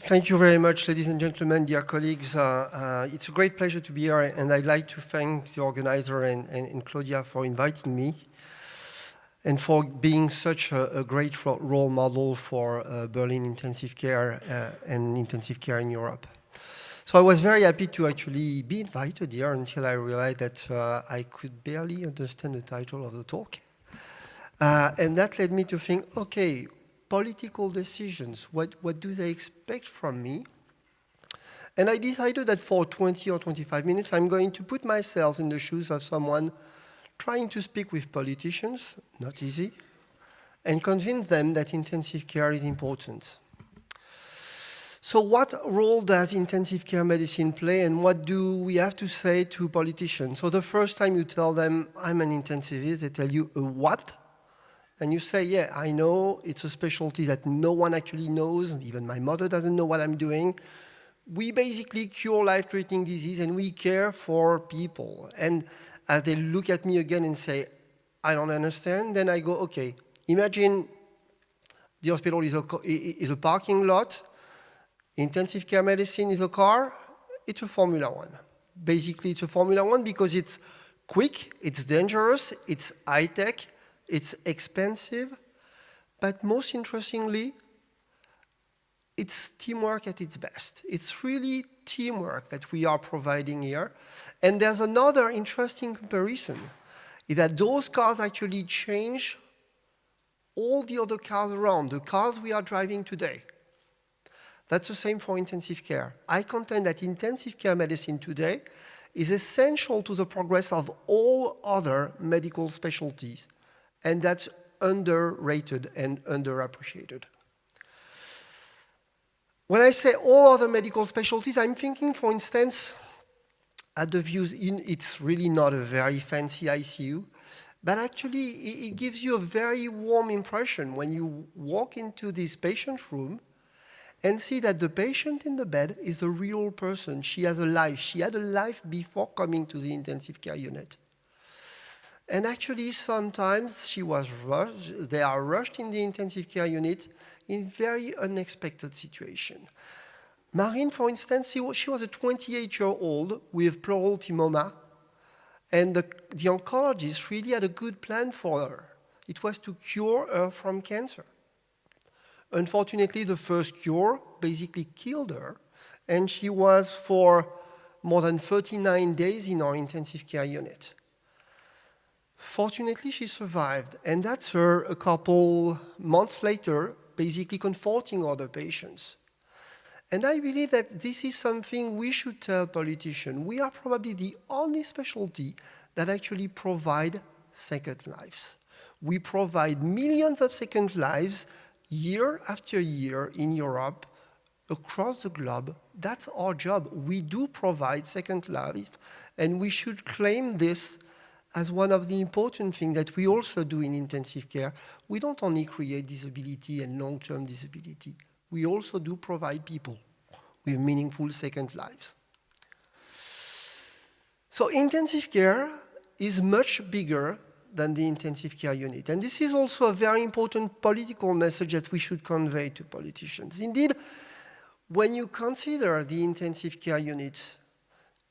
Thank you very much, ladies and gentlemen, dear colleagues. It's a great pleasure to be here, and I'd like to thank the organizer and Claudia for inviting me and for being such a great role model for Berlin intensive care and intensive care in Europe. So I was very happy to actually be invited here until I realized that I could barely understand the title of the talk. And that led me to think, okay, political decisions, what do they expect from me? And I decided that for 20 or 25 minutes, I'm going to put myself in the shoes of someone trying to speak with politicians, not easy, and convince them that intensive care is important. So what role does intensive care medicine play, and what do we have to say to politicians? So the first time you tell them, I'm an intensivist, they tell you, what? And you say, yeah, I know, it's a specialty that no one actually knows, even my mother doesn't know what I'm doing. We basically cure life-threatening disease and we care for people. And as they look at me again and say, I don't understand, then I go, okay, imagine the hospital is a parking lot, intensive care medicine is a car, it's a Formula One. Basically, it's a Formula One because it's quick, it's dangerous, it's high-tech, it's expensive, but most interestingly, it's teamwork at its best. It's really teamwork that we are providing here. And there's another interesting comparison, is that those cars actually change all the other cars around, the cars we are driving today. That's the same for intensive care. I contend that intensive care medicine today is essential to the progress of all other medical specialties. And that's underrated and underappreciated. When I say all other medical specialties, I'm thinking, for instance, at the views in, it's really not a very fancy ICU, but actually it gives you a very warm impression when you walk into this patient room and see that the patient in the bed is a real person. She has a life. She had a life before coming to the intensive care unit. And actually, sometimes she was rushed, they are rushed in the intensive care unit in very unexpected situation. Marine, for instance, she was a 28-year-old with pleural thymoma, and the oncologist really had a good plan for her. It was to cure her from cancer. Unfortunately, the first cure basically killed her, and she was for more than 39 days in our intensive care unit. Fortunately, she survived, and that's her a couple months later, basically comforting other patients. And I believe that this is something we should tell politicians. We are probably the only specialty that actually provide second lives. We provide millions of second lives year after year in Europe, across the globe. That's our job. We do provide second lives, and we should claim this as one of the important things that we also do in intensive care. We don't only create disability and long-term disability. We also do provide people with meaningful second lives. So intensive care is much bigger than the intensive care unit. And this is also a very important political message that we should convey to politicians. Indeed, when you consider the intensive care unit,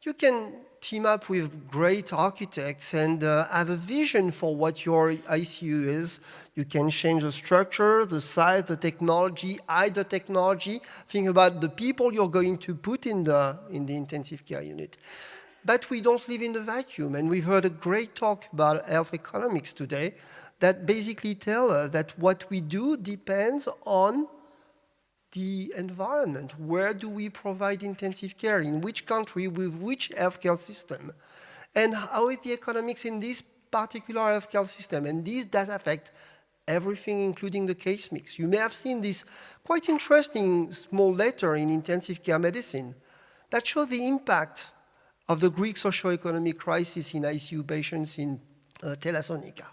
you can team up with great architects and have a vision for what your ICU is. You can change the structure, the size, the technology, hide the technology. Think about the people you're going to put in the intensive care unit. But we don't live in the vacuum, and we've heard a great talk about health economics today that basically tell us that what we do depends on the environment. Where do we provide intensive care? In which country, with which healthcare system? And how is the economics in this particular healthcare system? And this does affect everything, including the case mix. You may have seen this quite interesting small letter in intensive care medicine that shows the impact of the Greek socio-economic crisis in ICU patients in Thessaloniki,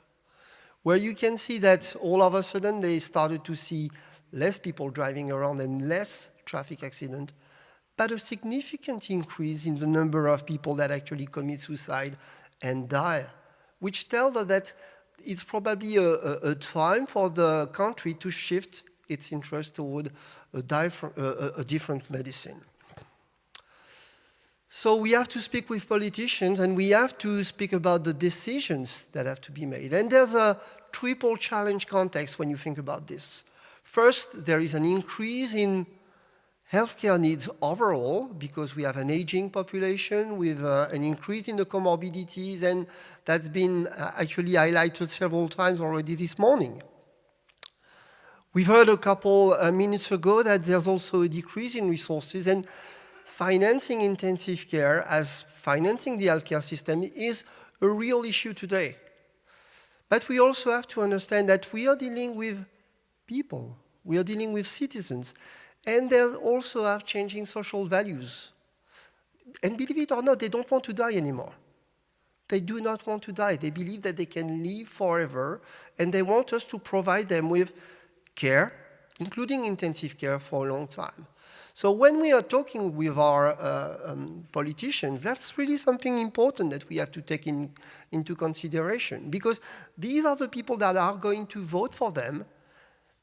where you can see that all of a sudden they started to see less people driving around and less traffic accident, but a significant increase in the number of people that actually commit suicide and die, which tells us that it's probably a time for the country to shift its interest toward a different medicine. So we have to speak with politicians, and we have to speak about the decisions that have to be made. And there's a triple challenge context when you think about this. First, there is an increase in healthcare needs overall, because we have an aging population with an increase in the comorbidities, and that's been actually highlighted several times already this morning. We've heard a couple minutes ago that there's also a decrease in resources, and financing intensive care as financing the healthcare system is a real issue today. But we also have to understand that we are dealing with people, we are dealing with citizens, and they also have changing social values. And believe it or not, they don't want to die anymore. They do not want to die. They believe that they can live forever, and they want us to provide them with care, including intensive care, for a long time. So when we are talking with our politicians, that's really something important that we have to take into consideration, because these are the people that are going to vote for them.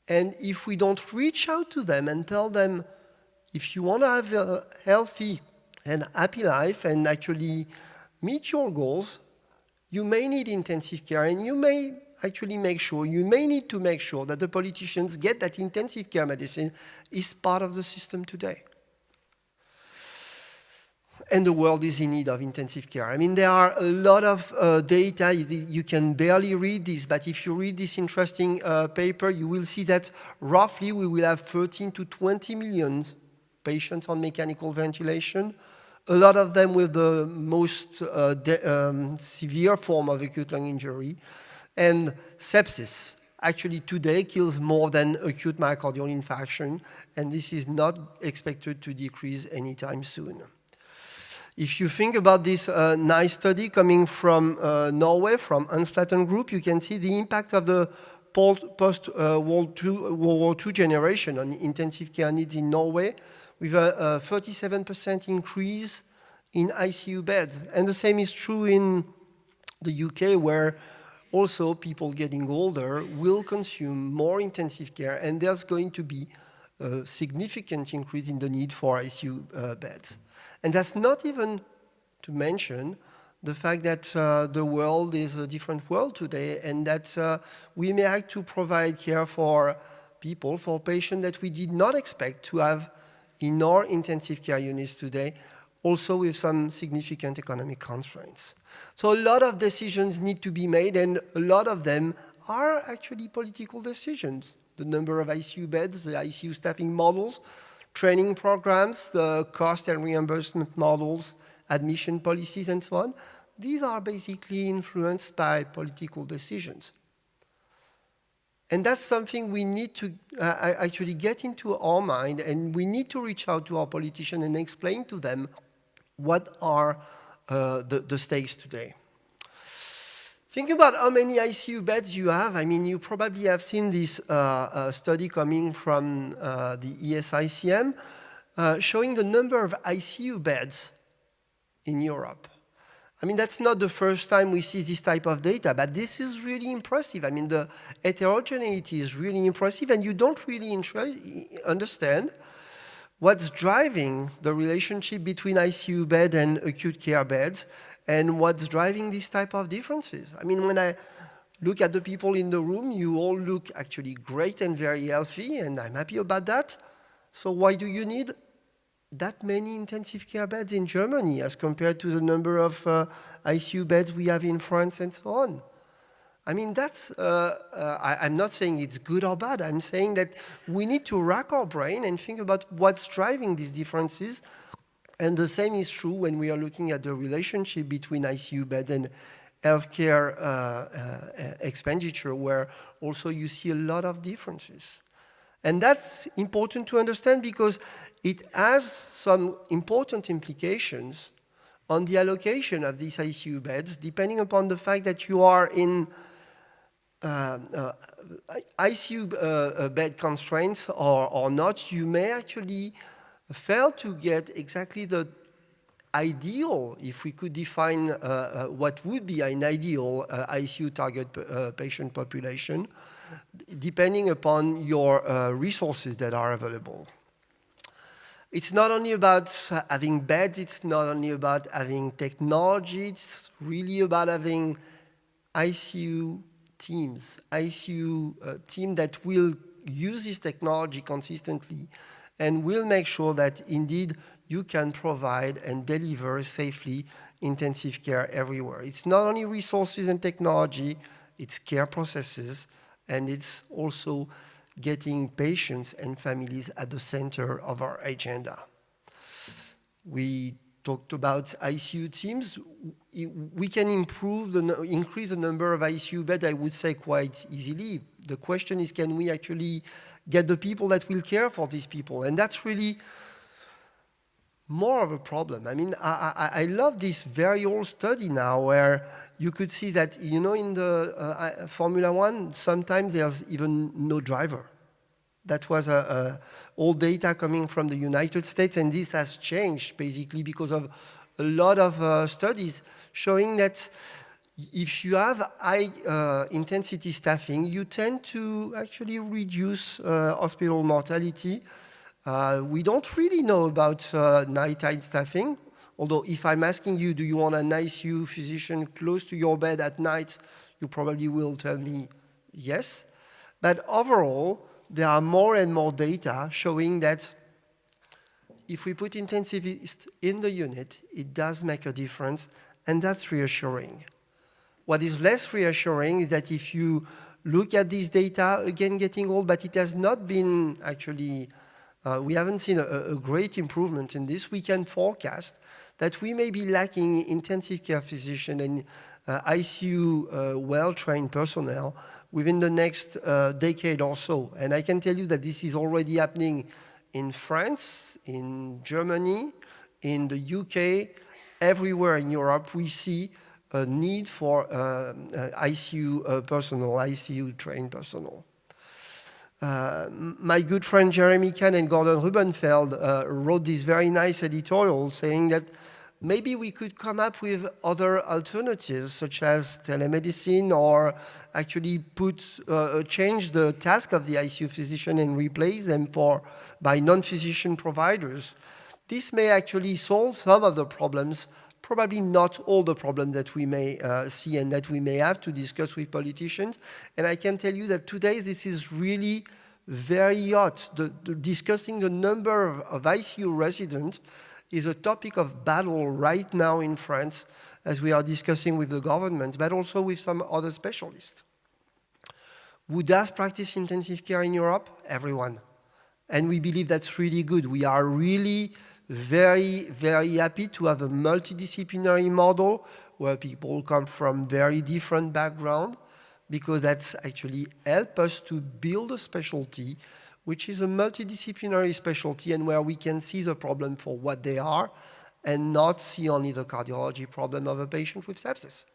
And if we don't reach out to them and tell them, if you want to have a healthy and happy life and actually meet your goals, you may need intensive care, and you may actually you may need to make sure that the politicians get that intensive care medicine is part of the system today. And the world is in need of intensive care. I mean, there are a lot of data. You can barely read this, but if you read this interesting paper, you will see that roughly we will have 13 to 20 million patients on mechanical ventilation, a lot of them with the most severe form of acute lung injury. And sepsis actually today kills more than acute myocardial infarction, and this is not expected to decrease anytime soon. If you think about this nice study coming from Norway, from Ansflaten Group, you can see the impact of the post-World War II generation on intensive care needs in Norway, with a 37% increase in ICU beds. And the same is true in the UK, where also people getting older will consume more intensive care, and there's going to be a significant increase in the need for ICU beds. And that's not even to mention the fact that the world is a different world today, and that we may have to provide care for people, for patients that we did not expect to have in our intensive care units today, also with some significant economic constraints. So a lot of decisions need to be made, and a lot of them are actually political decisions. The number of ICU beds, the ICU staffing models, training programs, the cost and reimbursement models, admission policies, and so on. These are basically influenced by political decisions. And that's something we need to actually get into our mind, and we need to reach out to our politicians and explain to them what are the stakes today. Think about how many ICU beds you have. I mean, you probably have seen this study coming from the ESICM showing the number of ICU beds in Europe. I mean, that's not the first time we see this type of data, but this is really impressive. I mean, the heterogeneity is really impressive, and you don't really understand what's driving the relationship between ICU bed and acute care beds, and what's driving this type of differences. I mean, when I look at the people in the room, you all look actually great and very healthy, and I'm happy about that. So why do you need that many intensive care beds in Germany as compared to the number of ICU beds we have in France and so on? I mean, that's, I'm not saying it's good or bad. I'm saying that we need to rack our brain and think about what's driving these differences. And the same is true when we are looking at the relationship between ICU bed and healthcare expenditure, where also you see a lot of differences. And that's important to understand because it has some important implications on the allocation of these ICU beds, depending upon the fact that you are in ICU bed constraints or not. You may actually fail to get exactly the ideal, if we could define what would be an ideal ICU target patient population, depending upon your resources that are available. It's not only about having beds, it's not only about having technology, it's really about having ICU teams, team that will use this technology consistently and will make sure that indeed you can provide and deliver safely intensive care everywhere. It's not only resources and technology, it's care processes, and it's also getting patients and families at the center of our agenda. We talked about ICU teams. We can increase the number of ICU beds, I would say, quite easily. The question is, can we actually get the people that will care for these people? And that's really more of a problem. I mean, I love this very old study now where you could see that, you know, in the Formula One, sometimes there's even no driver. That was old data coming from the United States, and this has changed basically because of a lot of studies showing that if you have high intensity staffing, you tend to actually reduce hospital mortality. We don't really know about nighttime staffing, although if I'm asking you, do you want an ICU physician close to your bed at night, you probably will tell me yes. But overall, there are more and more data showing that if we put intensivists in the unit, it does make a difference, and that's reassuring. What is less reassuring is that if you look at these data, again getting old, but it has not been actually, we haven't seen a great improvement in this. We can forecast that we may be lacking intensive care physician and ICU well-trained personnel within the next decade or so. And I can tell you that this is already happening in France, in Germany, in the UK, everywhere in Europe. We see a need for ICU personnel, ICU-trained personnel. My good friend Jeremy Kahn and Gordon Rubenfeld wrote this very nice editorial saying that maybe we could come up with other alternatives such as telemedicine, or actually change the task of the ICU physician and replace them by non-physician providers. This may actually solve some of the problems, probably not all the problems that we may see and that we may have to discuss with politicians. And I can tell you that today this is really very hot. Discussing the number of ICU residents is a topic of battle right now in France, as we are discussing with the government, but also with some other specialists. Who does practice intensive care in Europe? Everyone. And we believe that's really good. We are really very, very happy to have a multidisciplinary model where people come from very different backgrounds, because that's actually helped us to build a specialty which is a multidisciplinary specialty and where we can see the problem for what they are and not see only the cardiology problem of a patient with sepsis.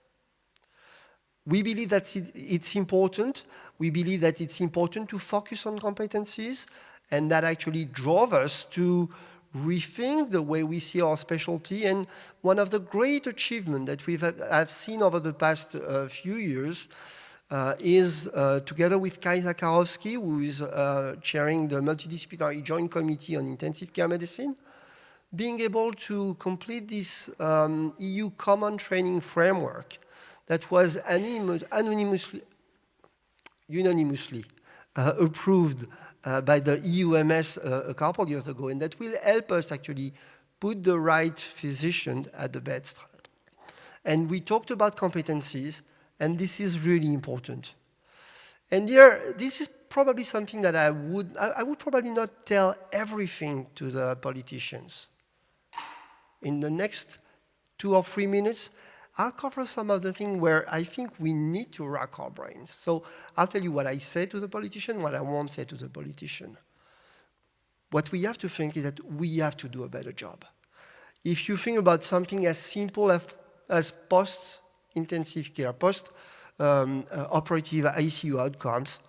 We believe that it's important. We believe that it's important to focus on competencies, and that actually drove us to rethink the way we see our specialty. And one of the great achievements that I've seen over the past few years is together with Kai Zakharowski, who is chairing the Multidisciplinary Joint Committee on Intensive Care Medicine, being able to complete this EU common training framework that was unanimously approved by the EUMS a couple years ago, and that will help us actually put the right physician at the bedside. And we talked about competencies, and this is really important. And here, this is probably something that I would probably not tell everything to the politicians. In the next 2 or 3 minutes, I'll cover some of the things where I think we need to rack our brains. So I'll tell you what I say to the politician, what I won't say to the politician. What we have to think is that we have to do a better job. If you think about something as simple as post-intensive care, post-operative ICU outcomes,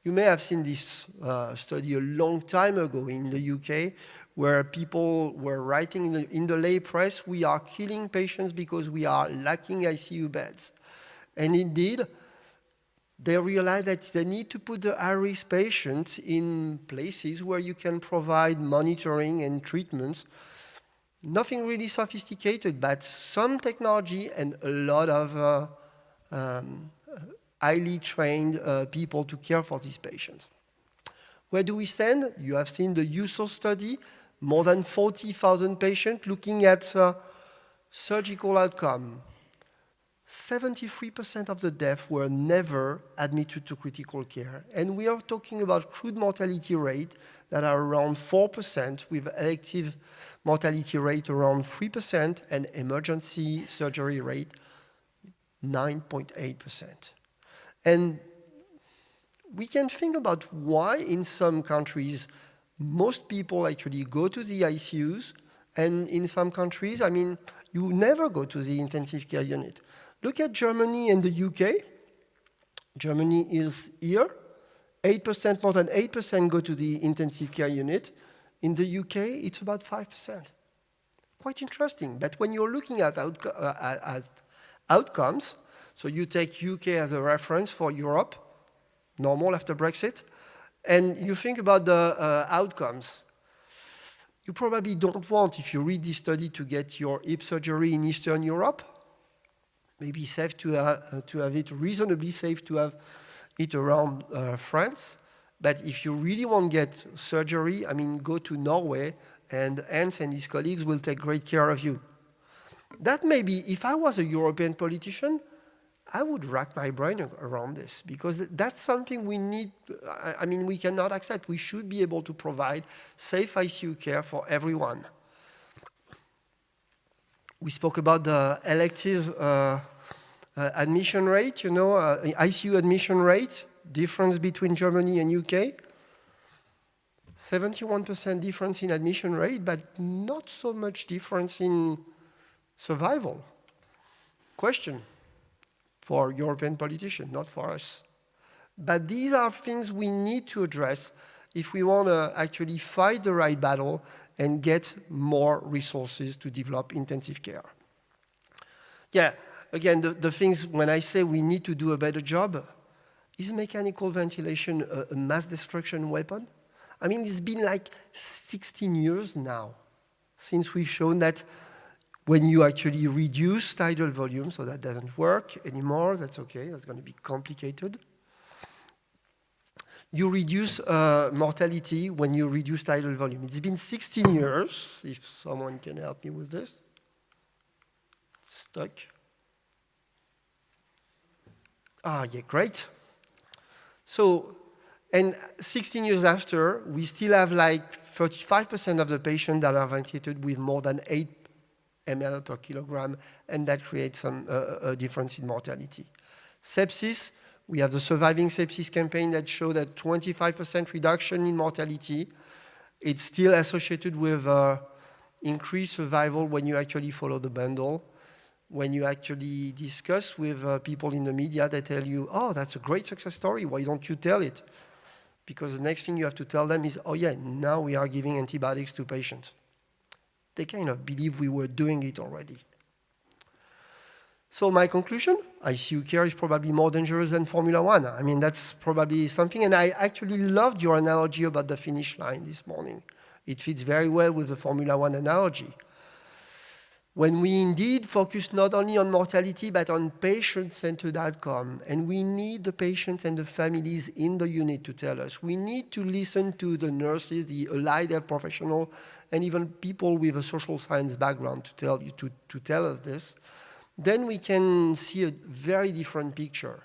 you may have seen this study a long time ago in the UK, where people were writing in the lay press, we are killing patients because we are lacking ICU beds. And indeed, they realize that they need to put the high-risk patients in places where you can provide monitoring and treatments. Nothing really sophisticated, but some technology and a lot of highly trained people to care for these patients. Where do we stand? You have seen the USO study, more than 40,000 patients looking at surgical outcome. 73% of the deaths were never admitted to critical care. And we are talking about crude mortality rate that are around 4%, with elective mortality rate around 3%, and emergency surgery rate 9.8%. And we can think about why in some countries most people actually go to the ICUs, and in some countries, I mean, you never go to the intensive care unit. Look at Germany and the UK. Germany is here. 8%, more than 8% go to the intensive care unit. In the UK, it's about 5%. Quite interesting. But when you're looking at outcomes, so you take UK as a reference for Europe, normal after Brexit, and you think about the outcomes. You probably don't want, if you read this study, to get your hip surgery in Eastern Europe. Maybe safe to have it, reasonably safe to have it around France. But if you really want to get surgery, I mean, go to Norway, and Hans and his colleagues will take great care of you. That may be, if I was a European politician, I would rack my brain around this, because that's something we need. I mean, we cannot accept. We should be able to provide safe ICU care for everyone. We spoke about the elective admission rate, ICU admission rate, difference between Germany and UK. 71% difference in admission rate, but not so much difference in survival. Question for European politicians, not for us. But these are things we need to address if we want to actually fight the right battle and get more resources to develop intensive care. Yeah, again, the things, when I say we need to do a better job, is mechanical ventilation a mass destruction weapon? I mean, it's been like 16 years now since we've shown that when you actually reduce tidal volume, so that doesn't work anymore, that's okay, that's going to be complicated. You reduce mortality when you reduce tidal volume. It's been 16 years, if someone can help me with this. Stuck. Ah, yeah, great. So, and 16 years after, we still have like 35% of the patients that are ventilated with more than 8 ml per kilogram, and that creates a difference in mortality. Sepsis, we have the Surviving Sepsis campaign that shows that 25% reduction in mortality. It's still associated with increased survival when you actually follow the bundle. When you actually discuss with people in the media, they tell you, oh, that's a great success story, why don't you tell it? Because the next thing you have to tell them is, oh yeah, now we are giving antibiotics to patients. They kind of believe we were doing it already. So my conclusion, ICU care is probably more dangerous than Formula One. I mean, that's probably something, and I actually loved your analogy about the finish line this morning. It fits very well with the Formula One analogy. When we indeed focus not only on mortality, but on patient-centered outcome, and we need the patients and the families in the unit to tell us. We need to listen to the nurses, the allied health professional, and even people with a social science background to tell us this. Then we can see a very different picture.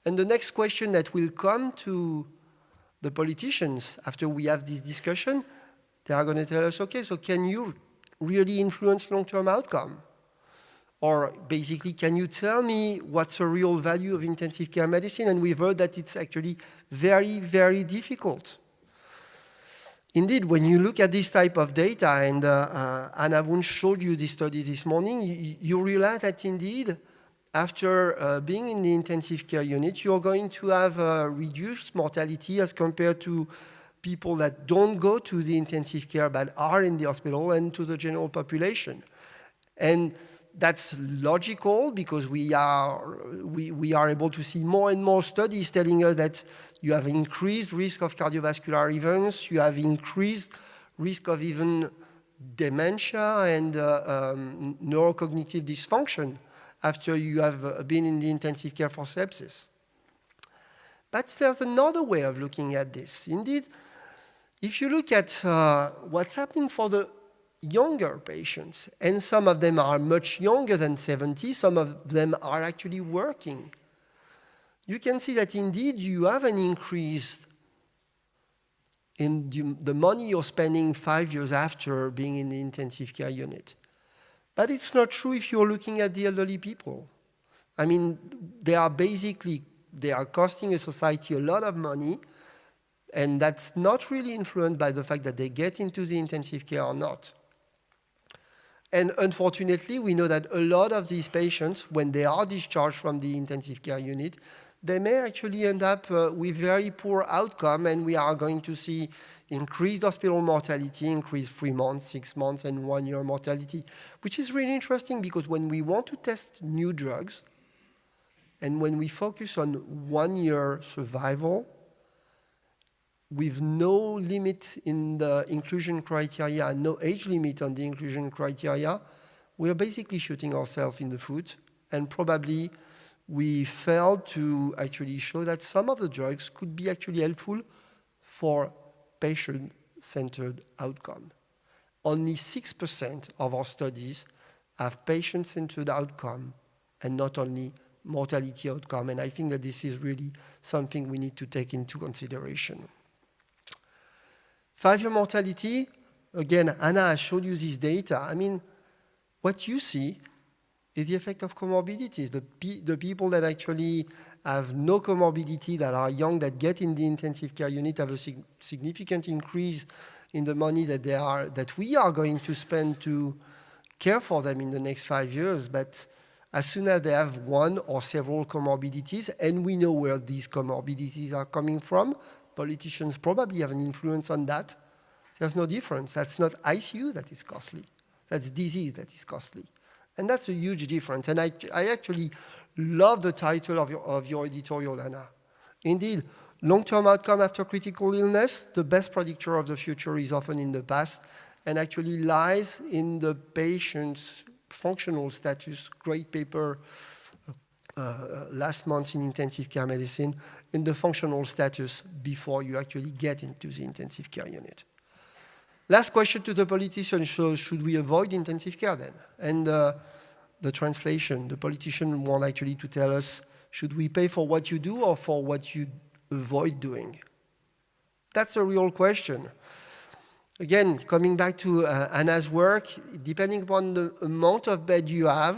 And the next question that will come to the politicians after we have this discussion, they are going to tell us, okay, so can you really influence long-term outcome? Or basically, can you tell me what's the real value of intensive care medicine? And we've heard that it's actually very, very difficult. Indeed, when you look at this type of data, and Anna Wunsch showed you this study this morning, you realize that indeed, after being in the intensive care unit, you're going to have reduced mortality as compared to people that don't go to the intensive care but are in the hospital and to the general population. And that's logical because we are able to see more and more studies telling us that you have increased risk of cardiovascular events, you have increased risk of even dementia and neurocognitive dysfunction after you have been in the intensive care for sepsis. But there's another way of looking at this. Indeed, if you look at what's happening for the younger patients, and some of them are much younger than 70, some of them are actually working, you can see that indeed you have an increase in the money you're spending 5 years after being in the intensive care unit. But it's not true if you're looking at the elderly people. I mean, they are costing a society a lot of money, and that's not really influenced by the fact that they get into the intensive care or not. And unfortunately, we know that a lot of these patients, when they are discharged from the intensive care unit, they may actually end up with very poor outcome, and we are going to see increased hospital mortality, increased 3 months, 6 months, and 1 year mortality, which is really interesting because when we want to test new drugs, and when we focus on 1 year survival, with no limit in the inclusion criteria and no age limit on the inclusion criteria, we are basically shooting ourselves in the foot, and probably we failed to actually show that some of the drugs could be actually helpful for patient-centered outcome. Only 6% of our studies have patient-centered outcome and not only mortality outcome, and I think that this is really something we need to take into consideration. 5-year mortality, again, Anna has showed you this data. I mean, what you see is the effect of comorbidities. The people that actually have no comorbidity, that are young, that get in the intensive care unit, have a significant increase in the money that we are going to spend to care for them in the next 5 years. But as soon as they have one or several comorbidities, and we know where these comorbidities are coming from, politicians probably have an influence on that, there's no difference. That's not ICU that is costly. That's disease that is costly. And that's a huge difference. And I actually love the title of your editorial, Anna. Indeed, long-term outcome after critical illness, the best predictor of the future is often in the past and actually lies in the patient's functional status. Great paper last month in intensive care medicine, in the functional status before you actually get into the intensive care unit. Last question to the politician: should we avoid intensive care then? And the translation, the politician want actually to tell us, should we pay for what you do or for what you avoid doing? That's a real question. Again, coming back to Anna's work, depending upon the amount of bed you have,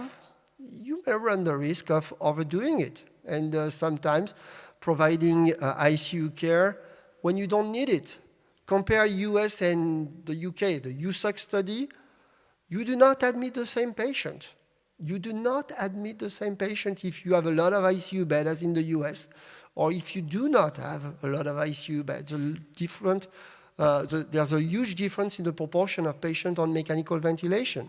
you may run the risk of overdoing it. And sometimes providing ICU care when you don't need it. Compare US and the UK, the USUC study, you do not admit the same patient. You do not admit the same patient if you have a lot of ICU beds as in the US, or if you do not have a lot of ICU beds. There's a huge difference in the proportion of patients on mechanical ventilation.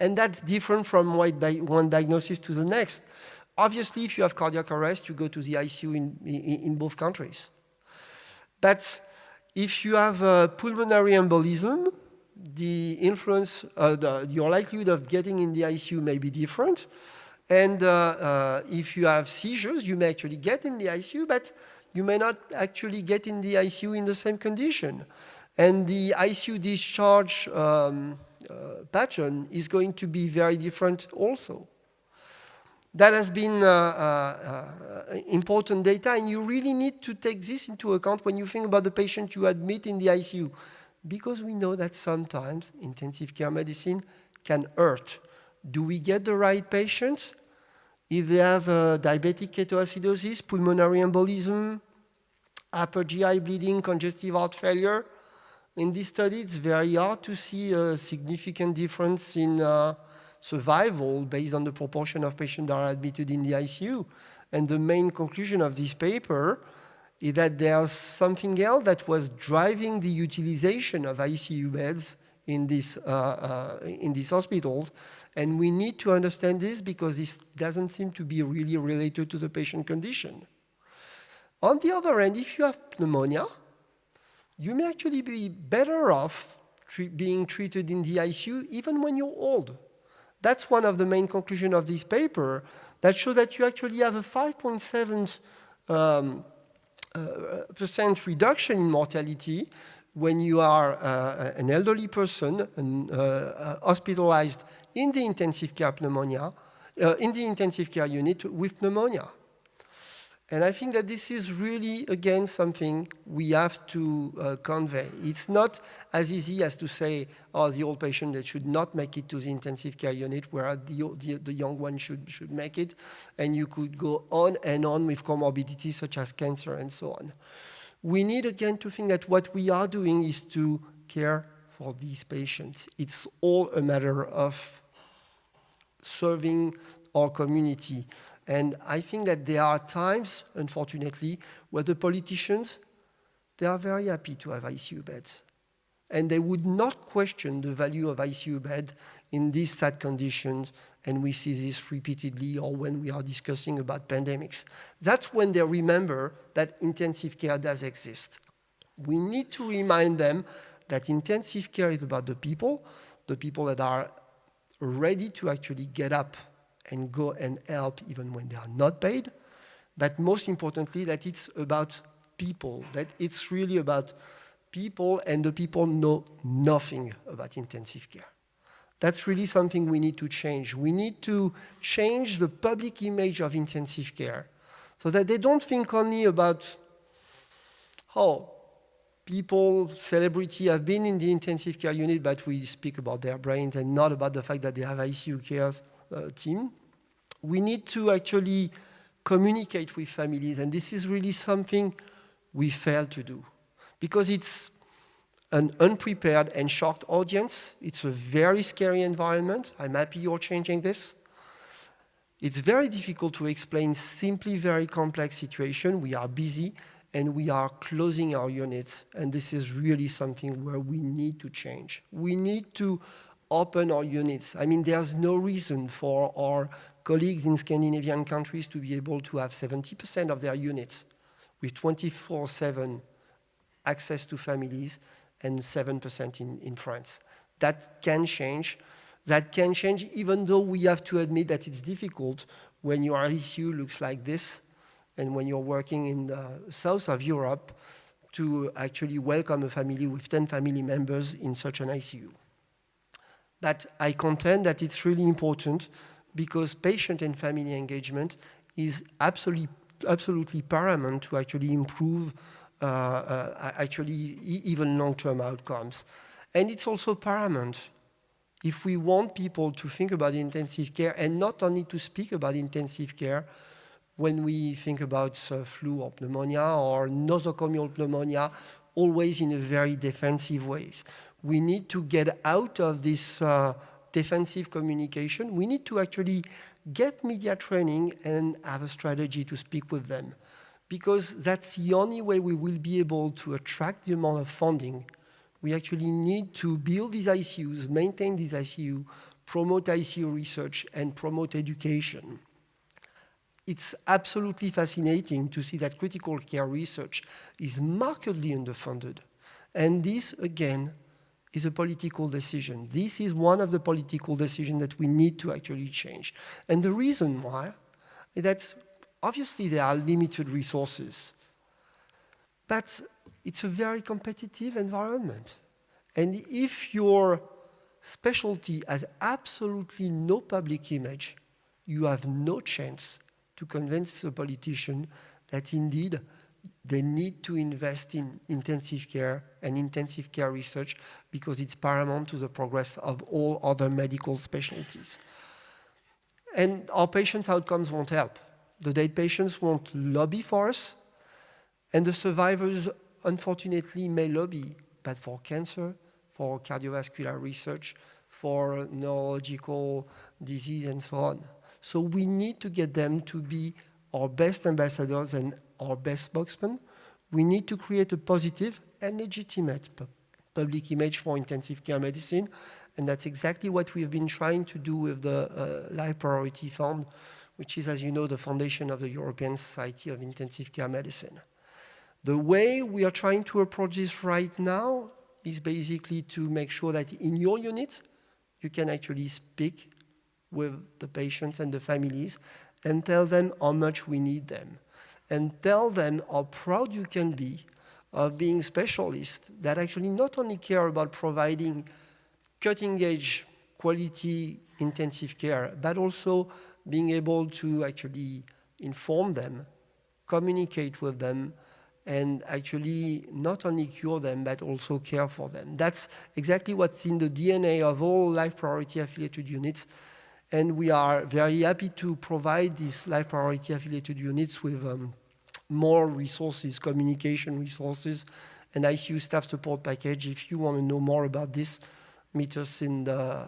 And that's different from one diagnosis to the next. Obviously, if you have cardiac arrest, you go to the ICU in both countries. But if you have pulmonary embolism, the influence, your likelihood of getting in the ICU may be different. And if you have seizures, you may actually get in the ICU, but you may not actually get in the ICU in the same condition. And the ICU discharge pattern is going to be very different also. That has been important data, and you really need to take this into account when you think about the patient you admit in the ICU, because we know that sometimes intensive care medicine can hurt. Do we get the right patients? If they have diabetic ketoacidosis, pulmonary embolism, upper GI bleeding, congestive heart failure, in this study it's very hard to see a significant difference in survival based on the proportion of patients that are admitted in the ICU. And the main conclusion of this paper is that there's something else that was driving the utilization of ICU beds in these hospitals, and we need to understand this because this doesn't seem to be really related to the patient condition. On the other hand, if you have pneumonia, you may actually be better off being treated in the ICU even when you're old. That's one of the main conclusions of this paper that shows that you actually have a 5.7% reduction in mortality when you are an elderly person hospitalized in the intensive care unit with pneumonia. And I think that this is really, again, something we have to convey. It's not as easy as to say, oh, the old patient that should not make it to the intensive care unit, where the young one should make it. And you could go on and on with comorbidities such as cancer and so on. We need, again, to think that what we are doing is to care for these patients. It's all a matter of serving our community. And I think that there are times, unfortunately, where the politicians, they are very happy to have ICU beds. And they would not question the value of ICU bed in these sad conditions. And we see this repeatedly, or when we are discussing about pandemics. That's when they remember that intensive care does exist. We need to remind them that intensive care is about the people that are ready to actually get up and go and help even when they are not paid, but most importantly that it's about people, that it's really about people, and the people know nothing about intensive care. That's really something we need to change. We need to change the public image of intensive care so that they don't think only about how people, celebrity have been in the intensive care unit, but we speak about their brains and not about the fact that they have ICU care team. We need to actually communicate with families, and this is really something we fail to do because it's an unprepared and shocked audience. It's a very scary environment. I'm happy you're changing this. It's very difficult to explain simply very complex situation. We are busy and we are closing our units, and this is really something where we need to change. We need to open our units. I mean, there's no reason for our colleagues in Scandinavian countries to be able to have 70% of their units with 24/7 access to families and 7% in France. That can change. That can change, even though we have to admit that it's difficult when your ICU looks like this and when you're working in the south of Europe to actually welcome a family with 10 family members in such an ICU. But I contend that it's really important because patient and family engagement is absolutely paramount to actually improve even long-term outcomes. And it's also paramount if we want people to think about intensive care and not only to speak about intensive care when we think about flu or pneumonia or nosocomial pneumonia, always in a very defensive ways. We need to get out of this defensive communication. We need to actually get media training and have a strategy to speak with them, because that's the only way we will be able to attract the amount of funding. We actually need to build these ICUs, maintain these ICU, promote ICU research, and promote education. It's absolutely fascinating to see that critical care research is markedly underfunded. And this, again, is a political decision. This is one of the political decisions that we need to actually change. And the reason why is that obviously there are limited resources, but it's a very competitive environment. And if your specialty has absolutely no public image, you have no chance to convince the politician that indeed they need to invest in intensive care and intensive care research because it's paramount to the progress of all other medical specialties. And our patients' outcomes won't help. The dead patients won't lobby for us, and the survivors, unfortunately, may lobby, but for cancer, for cardiovascular research, for neurological disease, and so on. So we need to get them to be our best ambassadors and our best spokesmen. We need to create a positive and legitimate public image for intensive care medicine, and that's exactly what we've been trying to do with the Life Priority Fund, which is, as you know, the foundation of the European Society of Intensive Care Medicine. The way we are trying to approach this right now is basically to make sure that in your units, you can actually speak with the patients and the families and tell them how much we need them, and tell them how proud you can be of being specialists that actually not only care about providing cutting-edge quality intensive care, but also being able to actually inform them, communicate with them, and actually not only cure them, but also care for them. That's exactly what's in the DNA of all Life Priority affiliated units. And we are very happy to provide these Life Priority affiliated units with more resources, communication resources, and ICU staff support package. If you want to know more about this, meet us in the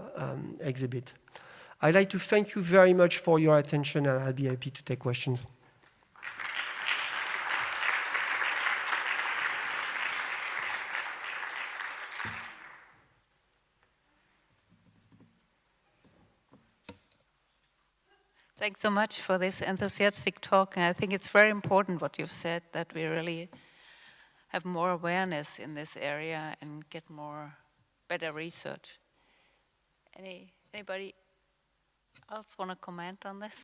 exhibit. I'd like to thank you very much for your attention, and I'll be happy to take questions. Thanks so much for this enthusiastic talk. And I think it's very important what you've said, that we really have more awareness in this area and get better research. Anybody else want to comment on this?